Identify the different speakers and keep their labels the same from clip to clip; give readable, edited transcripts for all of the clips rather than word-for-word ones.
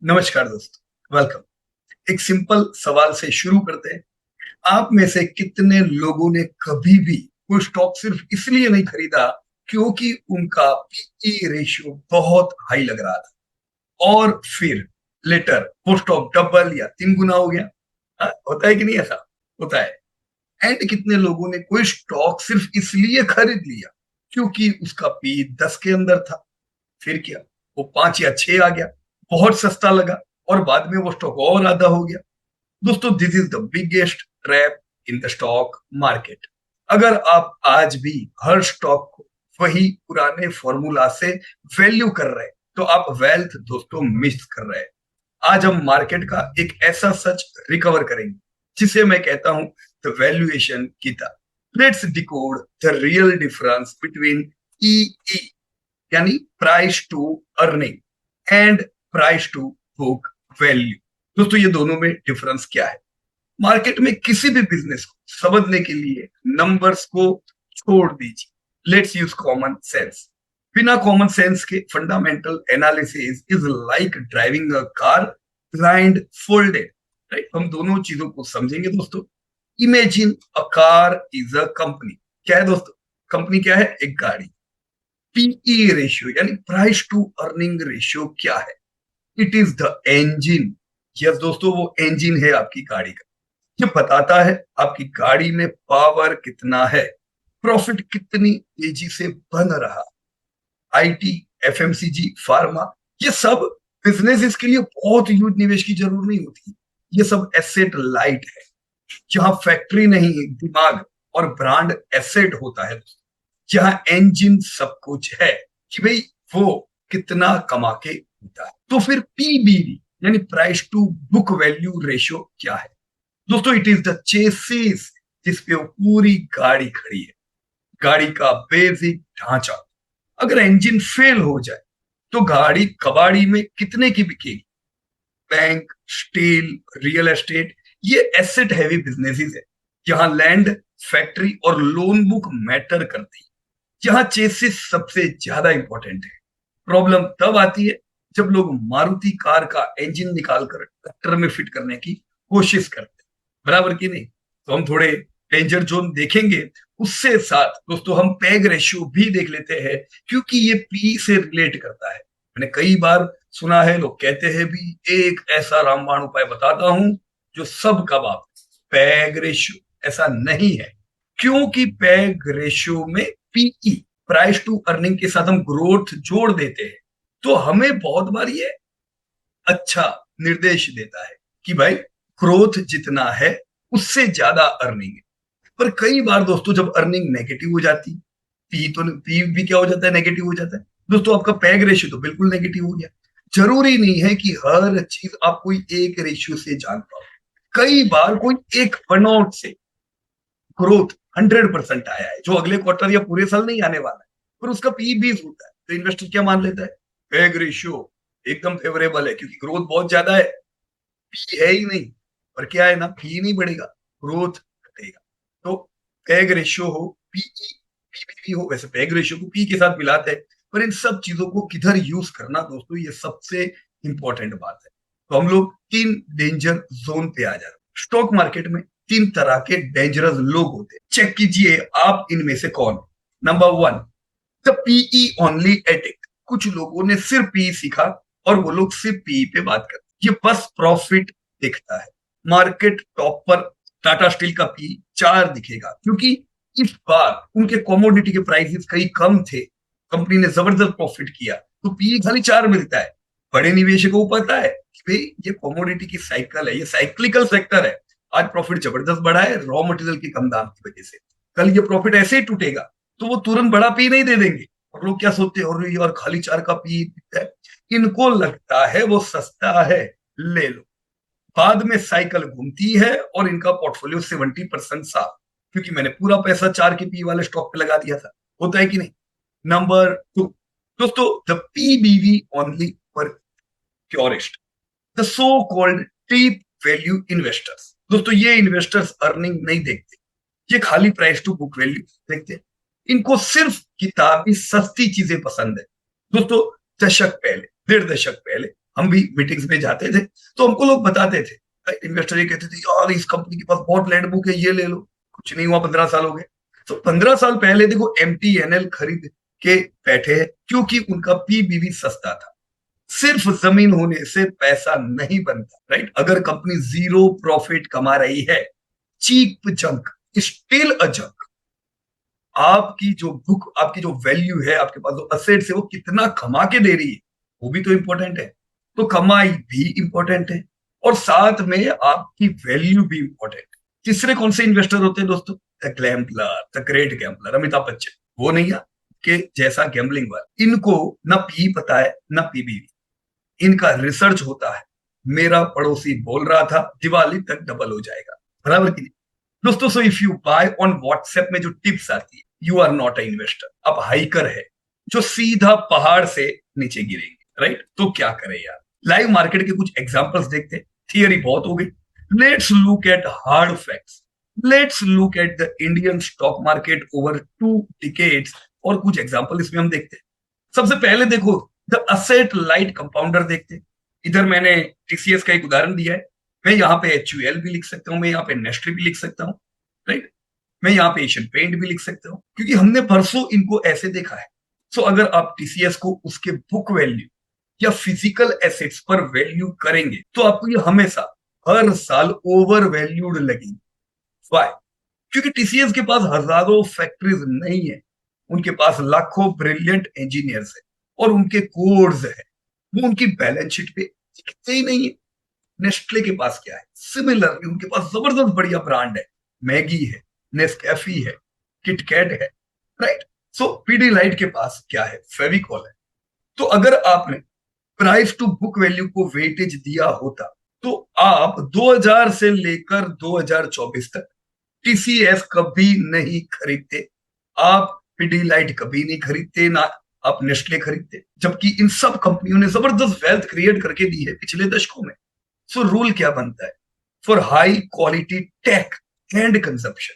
Speaker 1: नमस्कार दोस्तों, वेलकम। एक सिंपल सवाल से शुरू करते हैं। आप में से कितने लोगों ने कभी भी कोई स्टॉक सिर्फ इसलिए नहीं खरीदा क्योंकि उनका पीई रेशियो बहुत हाई लग रहा था और फिर लेटर वो स्टॉक डबल या 3 गुना हो गया? होता है कि नहीं ऐसा? होता है। एंड कितने लोगों ने कोई स्टॉक सिर्फ इसलिए खरीद लिया क्योंकि उसका पी 10 के अंदर था, फिर क्या वो 5 या 6 आ गया, बहुत सस्ता लगा और बाद में वो स्टॉक और आधा हो गया। दोस्तों, this is the biggest trap in the stock market. अगर आप आज भी हर स्टॉक को वही पुराने फॉर्मूला से वैल्यू कर रहे हैं तो आप वेल्थ दोस्तों मिस कर रहे हैं। आज हम मार्केट का एक ऐसा सच रिकवर करेंगे जिसे मैं कहता हूं द वैल्यूएशन किताब। Let's decode the real difference between E यानी price to earning and price to book value. दोस्तों, ये दोनों में डिफरेंस क्या है? मार्केट में किसी भी बिजनेस को समझने के लिए नंबर्स को छोड़ दीजिए। Let's use common sense. बिना कॉमन सेंस के fundamental analysis is like driving a car blind folded. Right, हम दोनों चीजों को समझेंगे दोस्तों। Imagine a car is a company. क्या है दोस्तों? कंपनी क्या है? एक गाड़ी। पीई रेशियो यानी प्राइस टू अर्निंग रेशियो क्या है? It is the engine. Yes दोस्तों, वो इंजन है आपकी गाड़ी का। ये बताता है आपकी गाड़ी में पावर कितना है, प्रॉफिट कितनी तेजी से बन रहा। आईटी, एफएमसीजी, फार्मा, ये सब बिजनेसेस के लिए बहुत ह्यूज निवेश की जरूरत नहीं होती। ये सब एसेट लाइट है, जहां फैक्ट्री नहीं, दिमाग और ब्रांड एसेट होता है। जहां इंजन सब कुछ है कि भाई वो कितना कमा के देता है। तो फिर पीबीवी यानी price to book value ratio क्या है? दोस्तों, इट इज द चेसिस जिसपे वो पूरी गाड़ी खड़ी है, गाड़ी का बेसिक ढांचा। अगर इंजन फेल हो जाए तो गाड़ी कबाड़ी में कितने की बिकेगी? बैंक, स्टील, रियल एस्टेट, ये एसेट हैवी बिजनेसेस है जहां लैंड, फैक्ट्री और लोन बुक मैटर करती है, जहां चेसिस सबसे ज्यादा इंपॉर्टेंट है। प्रॉब्लम तब आती है जब लोग मारुति कार का इंजन निकालकर ट्रैक्टर में फिट करने की कोशिश करते हैं। बराबर की नहीं? तो हम थोड़े डेंजर जोन देखेंगे। उससे साथ दोस्तों हम पैग रेशियो भी देख लेते हैं क्योंकि ये पी से रिलेट करता है। मैंने कई बार सुना है, लोग कहते हैं भी एक ऐसा रामबाण उपाय बताता हूं जो सब का बाप। पैग रेशियो ऐसा नहीं है, क्योंकि पैग रेशियो में पीई प्राइस टू अर्निंग के साथ हम ग्रोथ जोड़ देते हैं तो हमें बहुत बार ये अच्छा निर्देश देता है कि भाई ग्रोथ जितना है उससे ज्यादा अर्निंग है। पर कई बार दोस्तों जब अर्निंग नेगेटिव हो जाती, पी भी क्या हो जाता है? नेगेटिव हो जाता है। दोस्तों, आपका पैग रेशियो तो बिल्कुल नेगेटिव हो गया। जरूरी नहीं है कि हर चीज आप कोई एक रेशियो से जान पाओ। कई बार कोई एक बनआउट से ग्रोथ 100% आया है जो अगले क्वार्टर या पूरे साल नहीं आने वाला है, पर उसका पी 20 होता है, तो इन्वेस्टर क्या मान लेता है? पैग रेशियो एकदम फेवरेबल है क्योंकि ग्रोथ बहुत ज्यादा है, पी है ही नहीं। और क्या है ना, पी नहीं बढ़ेगा, ग्रोथ घटेगा। तो पैग रेशियो हो, पीई, पीबीवी हो, वैसे पैग रेशियो को पी के साथ मिलाते हैं। पर इन सब चीजों को किधर यूज करना दोस्तों, ये सबसे इंपॉर्टेंट बात है। तो हम लोग 3 डेंजर जोन पे आ जा रहे हैं। स्टॉक मार्केट में 3 तरह के डेंजरस लोग होते हैं। चेक कीजिए आप इनमें से कौन। Number 1, the PE only addict. कुछ लोगों ने सिर्फ पीई सीखा और वो लोग सिर्फ पीई पे बात करते, ये बस प्रॉफिट दिखता है। मार्केट टॉप पर टाटा स्टील का पी 4 दिखेगा क्योंकि इस बार उनके कमोडिटी के प्राइसेस कहीं कम थे, कंपनी ने जबरदस्त प्रॉफिट किया, तो पी खाली 4 मिलता है। बड़े निवेशकों को पता है कि भाई ये कमोडिटी की साइकिल है, ये साइक्लिकल सेक्टर है। आज प्रॉफिट जबरदस्त बढ़ा है रॉ मटेरियल के कम दाम की वजह से, कल ये प्रॉफिट ऐसे ही टूटेगा तो वो तुरंत बड़ा पी नहीं दे देंगे। और लोग क्या सोचते हैं, और यार खाली 4 का पी है, इनको लगता है वो सस्ता है, ले लो। बाद में साइकिल घूमती है और इनका पोर्टफोलियो 70% साफ, क्योंकि मैंने पूरा पैसा 4 के पी वाले स्टॉक पे लगा दिया था। होता है कि नहीं? नंबर 2, दोस्तों, the PBV only for purist, the so called deep value investors. दोस्तों, ये इन्वेस्टर्स अर्निंग नहीं देखते, ये खाली प्राइस टू बुक वैल्यू देखते हैं। इनको सिर्फ किताबी सस्ती चीजें पसंद है। दोस्तों, दशक पहले, 1.5 दशक पहले हम भी मीटिंग्स में जाते थे तो हमको लोग बताते थे, इन्वेस्टर ये कहते थे यार इस कंपनी के पास बहुत लैंड बुक है, ये ले लो। कुछ नहीं हुआ, 15 साल हो गए। तो 15 साल पहले देखो MTNL खरीद के बैठे हैं क्योंकि उनका PBV सस्ता था। सिर्फ जमीन होने से पैसा नहीं बनता, राइट? अगर कंपनी जीरो प्रॉफिट कमा रही है, cheap junk, still a junk, आपकी जो बुक, आपकी जो वैल्यू है, आपके पास जो असेट्स है, वो कितना कमा के दे रही है, वो भी तो इंपॉर्टेंट है। तो कमाई भी इंपॉर्टेंट है और साथ में आपकी वैल्यू भी इंपॉर्टेंट है। तीसरे कौन से इन्वेस्टर होते हैं दोस्तों? The gambler, the great gambler, Amitabh Bachchan. वो नहीं है कि जैसा गैम्बलिंग वाला, इनको ना पी पता है ना PBV। इनका रिसर्च होता है, मेरा पड़ोसी बोल रहा था दिवाली तक डबल हो जाएगा, बराबर की नहीं दोस्तों? So if you buy on WhatsApp में जो टिप्स आती है, you are not a investor. अब हाइकर है जो सीधा पहाड़ से नीचे गिरेंगे, राइट? तो क्या करें यार? लाइव मार्केट के कुछ एग्जांपल्स देखते हैं, थियरी बहुत हो गई। Let's look at hard facts. Let's look at the Indian stock market over 2 decades, और कुछ एग्जांपल इसमें हम देखते हैं। सबसे पहले देखो, द असेट लाइट कंपाउंडर देखते हैं। इधर मैंने TCS का एक उदाहरण दिया है, मैं यहाँ पे HUL भी लिख सकता हूँ, मैं यहाँ पे नेस्ट्री भी लिख सकता हूँ, राइट? मैं यहाँ पे एशियन पेंट भी लिख सकता हूँ, क्योंकि हमने परसों इनको ऐसे देखा है। सो अगर आप TCS को उसके बुक वैल्यू या फिजिकल एसेट्स पर वैल्यू करेंगे तो आपको ये हमेशा हर साल ओवर वैल्यूड लगेगी। वाई? क्योंकि TCS के पास हजारों फैक्ट्रीज नहीं है, उनके पास लाखों ब्रिलियंट इंजीनियर्स है और उनके कोड्स है, वो उनकी बैलेंस शीट पे दिखते ही नहीं है। नेस्टले के पास क्या है? सिमिलरली उनके पास जबरदस्त बढ़िया ब्रांड है, मैगी है, नेस्कैफी है, किटकैट है, राइट? सो पीडीलाइट के पास क्या है? फेविकॉल है। तो अगर आपने प्राइस टू बुक वैल्यू को वेटेज दिया होता तो आप 2000 से लेकर 2024 तक TCS कभी नहीं खरीदते, आप पीडीलाइट कभी नहीं खरीदते, ना आप नेस्ले खरीदते, जबकि इन सब कंपनियों ने जबरदस्त वेल्थ क्रिएट करके दी है पिछले दशकों में। सो रूल क्या बनता है? For high quality tech and consumption,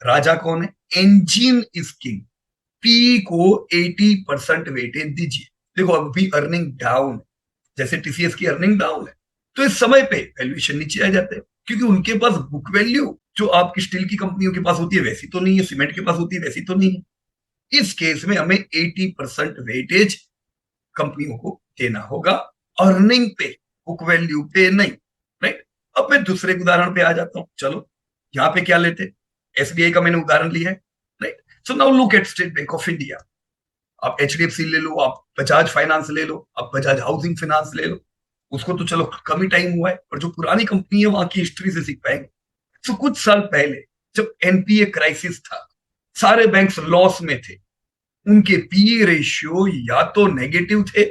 Speaker 1: राजा कौन है? Engine is king. पी को 80% वेटेज दीजिए। देखो अभी अर्निंग डाउन है, जैसे TCS की अर्निंग डाउन है, तो इस समय पे वैल्यूएशन नीचे आ जाते हैं, क्योंकि उनके पास बुक वैल्यू जो आपकी स्टील की कंपनियों के पास होती है वैसी तो नहीं है, सीमेंट के पास होती है वैसी तो नहीं है। इस केस में हमें 80% वेटेज कंपनियों को देना होगा, अर्निंग पे, बुक वैल्यू पे नहीं, राइट? अब मैं दूसरे उदाहरण पे आ जाता हूं। चलो यहां पे क्या लेते? SBI का मैंने उदाहरण लिया है, right? So now look at state bank of India. आप HDFC ले लो, आप बजाज फाइनेंस ले लो, आप बजाज हाउसिंग फाइनेंस ले लो। उसको तो चलो कम ही टाइम हुआ है, पर जो पुरानी कंपनी है वहां की हिस्ट्री से सीख पाएंगे। तो कुछ साल पहले जब NPA क्राइसिस था, सारे बैंक्स लॉस में थे, उनके PE रेशियो या तो नेगेटिव थे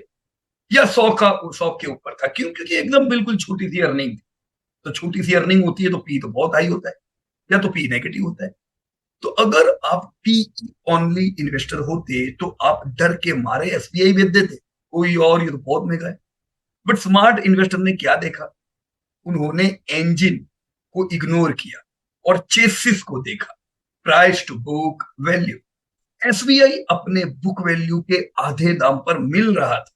Speaker 1: या 100 के ऊपर था। क्यों? क्योंकि एकदम बिल्कुल छोटी सी अर्निंग थी। तो छोटी सी अर्निंग होती है तो PE तो बहुत हाई होता है, या तो PE नेगेटिव होता है। तो अगर आप PE ओनली इन्वेस्टर होते तो आप डर के मारे SBI बेच देते, कोई और ये तो बहुत महंगा है। बट स्मार्ट इन्वेस्टर ने क्या देखा? उन्होंने इंजन को इग्नोर किया और चेसिस को देखा, price to book value. SBI अपने बुक वैल्यू के आधे दाम पर मिल रहा था,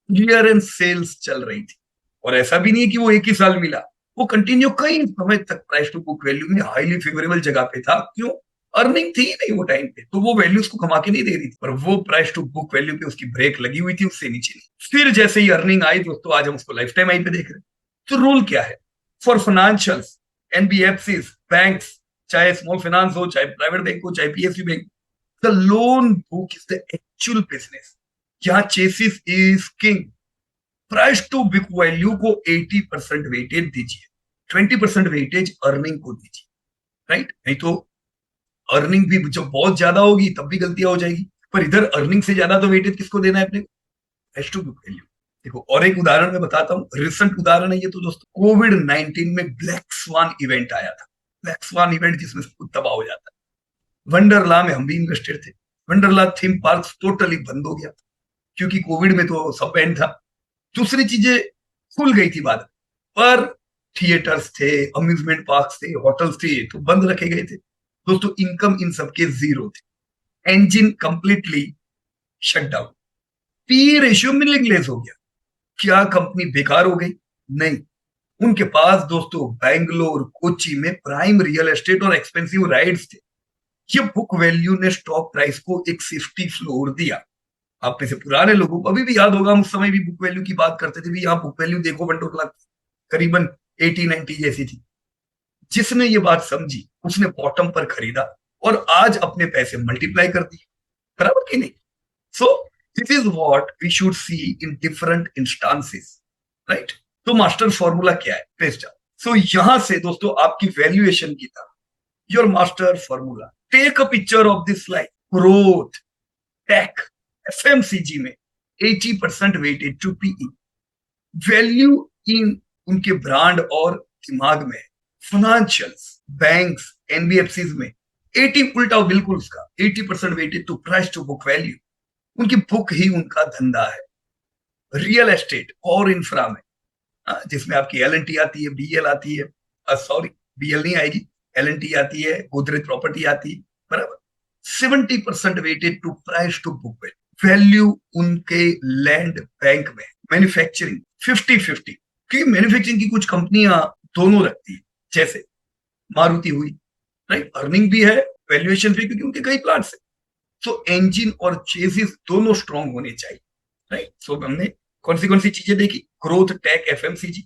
Speaker 1: क्लियरेंस सेल्स चल रही थी, और ऐसा भी नहीं है कि वो एक ही साल मिला, वो कंटिन्यू कई समय तक प्राइस टू बुक वैल्यू में हाईली फेवरेबल जगह पे था। क्यों? अर्निंग थी ही नहीं वो टाइम पे, तो वो वैल्यूज को कमा के नहीं दे रही थी, पर वो प्राइस टू बुक वैल्यू पे उसकी ब्रेक लगी हुई थी, उससे नीचे नहीं। फिर जैसे ही अर्निंग आई दोस्तों, आज हम उसको लाइफ टाइम आई पे देख रहे हैं। तो रूल क्या है? फॉर फाइनेंशियल्स, NBFC, बैंक्स, चाहे स्मॉल फाइनेंस हो, चाहे प्राइवेट बैंक हो, चाहे PSU bank, the loan book is the actual business. यहाँ chassis is king. Price to book value को 80% वेटेज दीजिए, 20% वेटेज अर्निंग को दीजिए, राइट? नहीं तो अर्निंग भी जब बहुत ज्यादा होगी तब भी गलतियां हो जाएगी, पर इधर अर्निंग से ज्यादा तो वेटेज किसको देना है? अपने को, प्राइस टू बुक वैल्यू। देखो और एक उदाहरण मैं बताता हूँ, रिसेंट उदाहरण है ये तो दोस्तों। COVID-19 में ब्लैक स्वान इवेंट आया था, ब्लैक स्वान इवेंट जिसमें सब कुछ तबाह हो जाता है। वंडरला में हम भी इन्वेस्टेड थे। वंडरला थीम पार्क टोटली बंद हो गया क्योंकि कोविड में तो सब बैंड था, दूसरी चीजें खुल गई थी बाद, पर थिएटर्स थे, अम्यूजमेंट पार्क थे, होटल्स थे, तो बंद रखे गए थे दोस्तों। इनकम इन सबके जीरो थे, engine completely shut down, P ratio meaningless हो गया। क्या कंपनी बेकार हो गई? नहीं, उनके पास दोस्तों बैंगलोर, कोची में प्राइम रियल एस्टेट और एक्सपेंसिव राइड्स थे। ये बुक वैल्यू ने स्टॉक प्राइस को एक सेफ्टी फ्लोर दिया। आप में से पुराने लोगों को अभी भी याद होगा, हम उस समय भी बुक वैल्यू की बात करते थे भी, यहाँ बुक वैल्यू देखो 1-2 लाख करीबन 80-90 जैसी थी। जिसने ये बात समझी उसने बॉटम पर खरीदा और आज अपने पैसे मल्टीप्लाई कर दिए, बराबर कि नहीं? So this is what we should see in different instances, right? तो मास्टर फॉर्मूला क्या है? Paste down. सो यहां से दोस्तों आपकी वैल्यूएशन की था your master formula. Take a picture of this slide. Growth, tech, FMCG में 80% weighted to PE. Value in उनके ब्रांड और दिमाग में। फाइनेंशियल्स, बैंक्स, एनबीएफसी में 80 उल्टा बिल्कुल उसका 80% weighted to price to book value. उनकी बुक ही उनका धंधा है। रियल एस्टेट और इंफ्रा में, जिसमें आपकी एलएनटी आती है, बीएल आती है, सॉरी बीएल नहीं आएगी, एलएनटी आती है, गोदरेज प्रॉपर्टी आती है, बराबर। 70% weighted to price to book value उनके लैंड बैंक में। मैन्युफैक्चरिंग 50-50, क्योंकि मैन्युफैक्चरिंग की कुछ कंपनियां दोनों रखती है, जैसे मारुति हुई, राइट? अर्निंग भी है, वैल्यूएशन भी, क्योंकि उनके कई प्लांट्स है। तो इंजन और चेसिस दोनों स्ट्रॉन्ग होने चाहिए, राइट? सो हमने कौन सी चीजें देखी? Growth, tech, FMCG,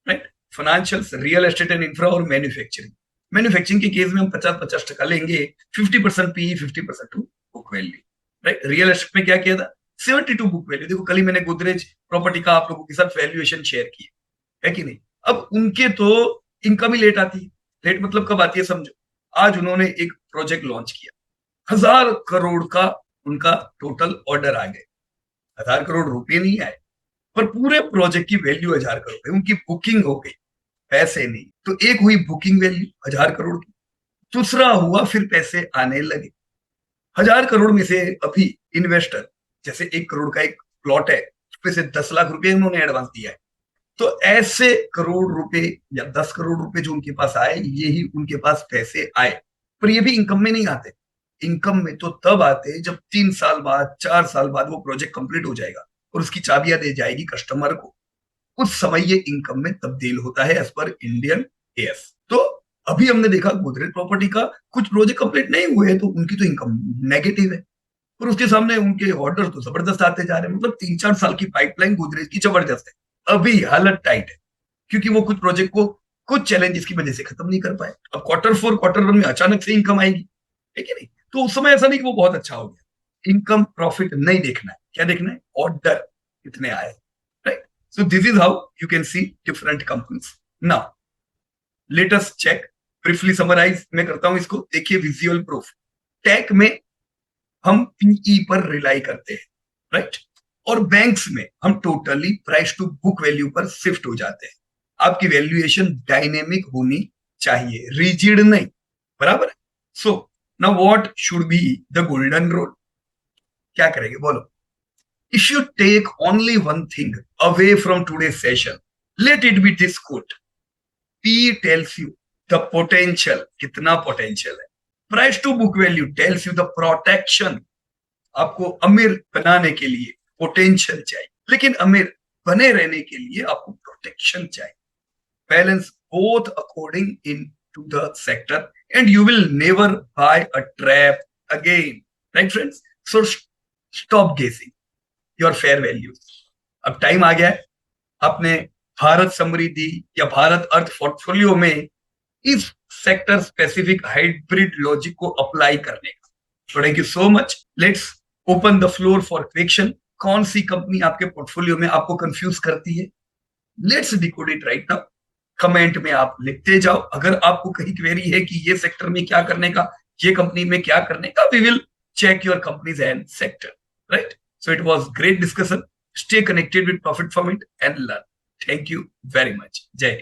Speaker 1: right? Financials, real estate and infra और मैन्युफैक्चरिंग। मैन्युफैक्चरिंग के केस में हम 50-50% लेंगे, 50% PE, 50% to book value, right? Real estate में क्या किया था? 72 बुक वैल्यू। देखो कल ही मैंने गोदरेज प्रॉपर्टी का आप लोगों के साथ वैल्यूएशन शेयर की है कि नहीं? अब उनके तो इनकम ही लेट आती है। लेट मतलब कब आती है समझो, आज उन्होंने एक प्रोजेक्ट लॉन्च किया, 1000 करोड़ का उनका टोटल ऑर्डर आ गए। 1000 करोड़ रुपए नहीं आए, पर पूरे प्रोजेक्ट की वैल्यू 1000 करोड़ है। उनकी बुकिंग हो गई, पैसे नहीं। तो एक हुई बुकिंग वैल्यू 1000 करोड़ की, दूसरा हुआ फिर पैसे आने लगे। 1000 करोड़ में से अभी इन्वेस्टर, जैसे 1 करोड़ का एक प्लॉट है, उसमें से 10 लाख रुपए उन्होंने एडवांस दिया है। तो ऐसे करोड़ रुपए या 10 करोड़ रुपए जो उनके पास आए, ये ही उनके पास पैसे आए। पर ये भी इनकम में नहीं आते। इनकम में तो तब आते जब 3 साल बाद, 4 साल बाद वो प्रोजेक्ट कंप्लीट हो जाएगा और उसकी चाबियां दे जाएगी कस्टमर को। उस समय ये इनकम में तब्दील होता है एज पर इंडियन एएस। तो अभी हमने देखा गोदरेज प्रॉपर्टी का कुछ प्रोजेक्ट कंप्लीट नहीं हुए हैं, तो उनकी तो इनकम नेगेटिव है, पर उसके सामने उनके ऑर्डर तो जबरदस्त आते जा रहे हैं। मतलब 3-4 साल की पाइपलाइन गोदरेज की जबरदस्त है। अभी हालत टाइट है, क्योंकि वो कुछ प्रोजेक्ट को कुछ चैलेंजेस की वजह से खत्म नहीं कर पाए। अब Q4, Q1 में अचानक से इनकम आएगी, है कि नहीं? तो उस समय ऐसा नहीं कि वो बहुत अच्छा हो गया। इनकम प्रॉफिट नहीं देखना है, क्या देखना है? ऑर्डर कितने आए, right? So this is how you can see different companies. Now let us check, briefly summarize मैं करता हूं इसको। देखिए विजुअल प्रूफ। टेक में हम पीई पर रिलाई करते हैं, राइट? और बैंक्स में हम totally price to book value पर शिफ्ट हो जाते हैं। आपकी वैल्यूएशन डायनेमिक होनी चाहिए, रिजिड नहीं, बराबर है? So now what should be the golden rule? क्या करेंगे बोलो? If you take only one thing away from today session, let it be this quote: P tells you the potential, कितना potential है। Price to book value tells you the protection. आपको अमीर बनाने के लिए पोटेंशियल चाहिए, लेकिन अमीर बने रहने के लिए आपको प्रोटेक्शन चाहिए। Balance both according in to the sector and you will never buy a trap again, right friends? So stop guessing your fair values. अब टाइम आ गया है अपने भारत समृद्धि या भारत अर्थ पोर्टफोलियो में इस सेक्टर स्पेसिफिक हाइब्रिड लॉजिक को अप्लाई करने का। So thank you so much. Let's open the floor for question. कौन सी कंपनी आपके पोर्टफोलियो में आपको कंफ्यूज करती है? Let's decode it right now. Comment में आप लिखते जाओ। अगर आपको कहीं क्वेरी है कि ये सेक्टर में क्या करने का, ये कंपनी में क्या करने का, we will check your companies and sector, right? So it was great discussion. Stay connected with Profit From It and learn. Thank you very much. Jai Hind.